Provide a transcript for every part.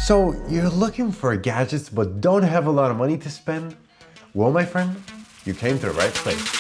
So you're looking for gadgets but don't have a lot of money to spend? Well, my friend, you came to the right place.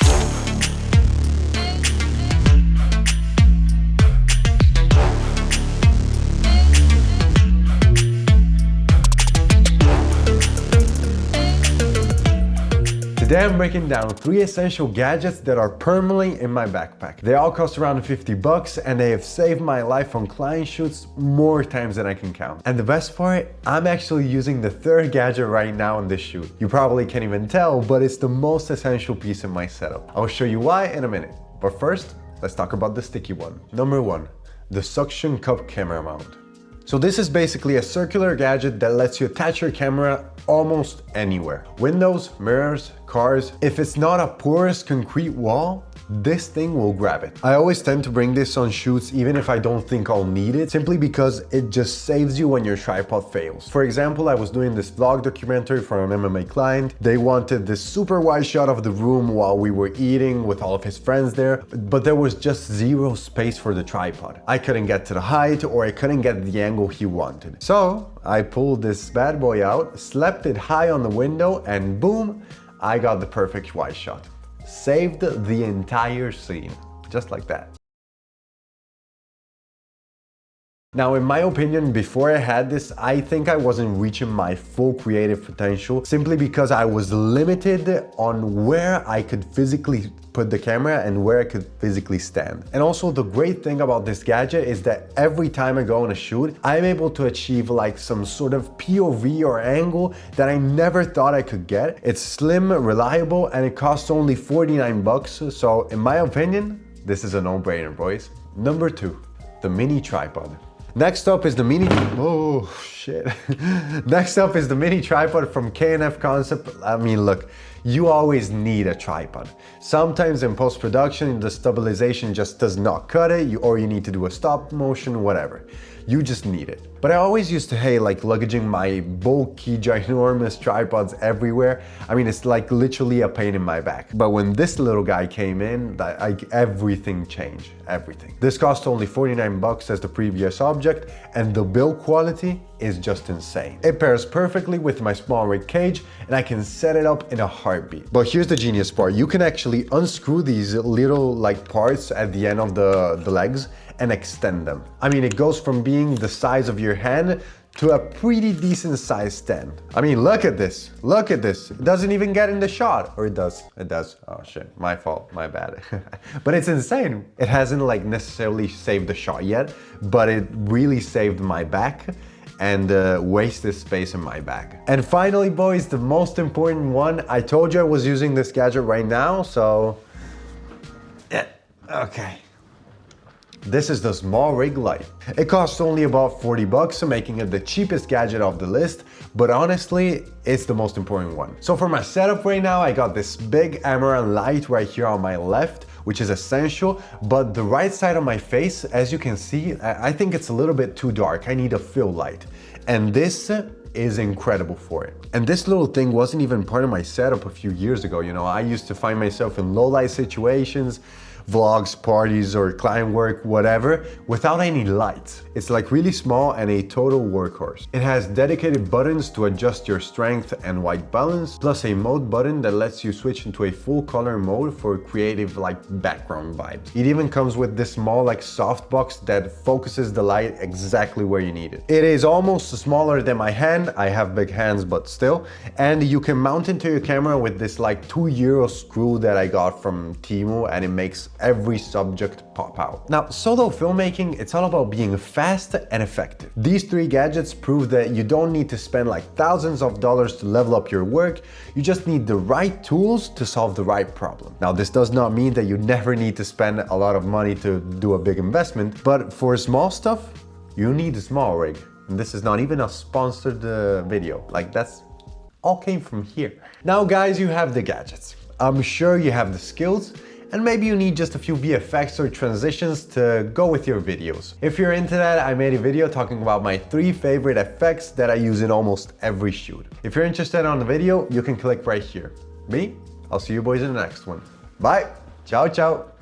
Today I'm breaking down 3 essential gadgets that are permanently in my backpack. They all cost around 50 bucks and they have saved my life on client shoots more times than I can count. And the best part, I'm actually using the 3rd gadget right now in this shoot. You probably can't even tell, but it's the most essential piece in my setup. I'll show you why in a minute. But first, let's talk about the sticky one. Number 1, the suction cup camera mount. So this is basically a circular gadget that lets you attach your camera almost anywhere. Windows, mirrors, cars. If it's not a porous concrete wall, this thing will grab it. I always tend to bring this on shoots even if I don't think I'll need it, simply because it just saves you when your tripod fails. For example, I was doing this vlog documentary for an MMA client. They wanted this super wide shot of the room while we were eating with all of his friends there, but there was just zero space for the tripod. I couldn't get to the height or I couldn't get the angle he wanted. So I pulled this bad boy out, slapped it high on the window, and boom, I got the perfect wide shot. Saved the entire scene, just like that. Now, in my opinion, before I had this, I think I wasn't reaching my full creative potential simply because I was limited on where I could physically put the camera and where I could physically stand. And also the great thing about this gadget is that every time I go on a shoot, I'm able to achieve like some sort of POV or angle that I never thought I could get. It's slim, reliable, and it costs only 49 bucks. So in my opinion, this is a no-brainer, boys. Number 2, the mini tripod. Next up is the mini, oh shit. Next up is the mini tripod from K&F Concept. I mean, look, you always need a tripod. Sometimes in post-production, the stabilization just does not cut it, or you need to do a stop motion, whatever. You just need it. But I always used to hate like luggaging my bulky, ginormous tripods everywhere. I mean, it's like literally a pain in my back. But when this little guy came in, everything changed, everything. This cost only 49 bucks as the previous object, and the build quality is just insane. It pairs perfectly with my Smallrig cage, and I can set it up in a heartbeat. But here's the genius part. You can actually unscrew these little like parts at the end of the legs and extend them. I mean, it goes from being the size of your hand to a pretty decent sized stand. I mean, look at this, look at this. It doesn't even get in the shot, or it does, Oh shit, my fault, my bad. But it's insane. It hasn't like necessarily saved the shot yet, but it really saved my back and wasted space in my bag. And finally, boys, the most important one. I told you I was using this gadget right now, so yeah, okay. This is the Smallrig light. It costs only about 40 bucks, making it the cheapest gadget off the list, but honestly, it's the most important one. So for my setup right now, I got this big Amaranth light right here on my left, which is essential, but the right side of my face, as you can see, I think it's a little bit too dark. I need a fill light, and this is incredible for it. And this little thing wasn't even part of my setup a few years ago. You know, I used to find myself in low light situations, vlogs, parties, or client work, whatever, without any lights. It's like really small and a total workhorse. It has dedicated buttons to adjust your strength and white balance, plus a mode button that lets you switch into a full color mode for creative like background vibes. It even comes with this small like soft box that focuses the light exactly where you need it. It is almost smaller than my hand. I have big hands, but still. And you can mount into your camera with this like €2 screw that I got from Temu, and it makes every subject pop out. Now, solo filmmaking, it's all about being fast and effective. These 3 gadgets prove that you don't need to spend like thousands of dollars to level up your work. You just need the right tools to solve the right problem. Now, this does not mean that you never need to spend a lot of money to do a big investment, but for small stuff, you need a Smallrig. And this is not even a sponsored video. Like, that's all came from here. Now, guys, you have the gadgets. I'm sure you have the skills, and maybe you need just a few VFX or transitions to go with your videos. If you're into that, I made a video talking about my 3 favorite effects that I use in almost every shoot. If you're interested on the video, you can click right here. Me, I'll see you boys in the next one. Bye, ciao, ciao.